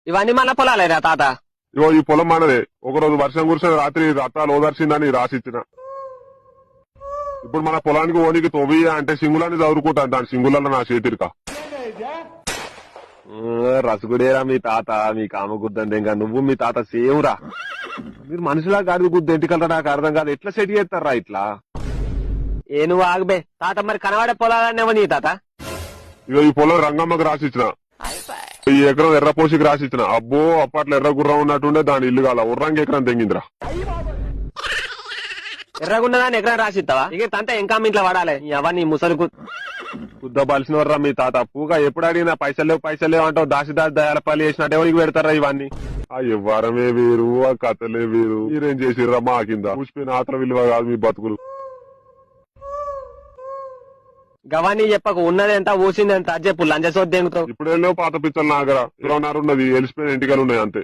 ఇవన్నీ మన పొలాలేరా తాత? ఇగో ఈ పొలం మనదే. ఒకరోజు వర్షం కురిసిన రాత్రి రత్తాలు ఓదర్చిందని రాసిచ్చిన. ఇప్పుడు మన పొలానికి ఓనికి తొవ్వి అంటే సింగులాన్ని చదువుకుంటాను. దాని సింగులలో నా చేతిరిక రసగుడేరా మీ తాత. మీ కామ గుద్దండి ఇంకా నువ్వు మీ తాత సేమ్ రా. మీరు మనుషులా గాడి గుద్దు ఎంటికలరా నాకు అర్థం కాదు. ఎట్లా సెట్ చేస్తారా ఇట్లా? ఏ నువ్వు ఆగబే తాత. మరి కనబడే పొలాలనేమో నీ తాత? ఇగో ఈ పొలం రంగమ్మకి రాసిచ్చిన. ఈ ఎకరం ఎర్రపోసికి రాసిచ్చిన. అబ్బో అప్పట్లో ఎర్ర గుర్రం ఉన్నట్టుండే దాని ఇల్లు కాల ఉర్రంగి ఎకరం తెంగిందిరా. ఎర్రగున్నదాన్ని ఎకరం రాసిస్తావా? ఇక తంత ఇంకా ఇంట్లో వాడాలి అవన్నీ ముసలు గుద్దబలిసిన వర్రా మీ తాత. పూగా ఎప్పుడు అడిగినా పైసలు లేవు అంటావు. దాసి దయాలపల్లి చేసినట్టు ఎవరికి పెడతారా ఇవన్నీ? ఆ ఎవ్వరమే వేరు, ఆ కథలే వేరు. మీరేం చేసిర్రా మా కింద చూసిపోయిన ఆత్ర విలువ కాదు మీ బతుకులు. గవానీ చెప్పకు. ఉన్నది ఎంత ఊసింది ఎంత అది చెప్పు. లంచసోద్ది ఎంగుతావు. ఇప్పుడేలో పాత పిచ్చలు నాగరా 26 ఉన్నది. ఎలిసిపోయిన ఇంటికలు ఉన్నాయి అంతే.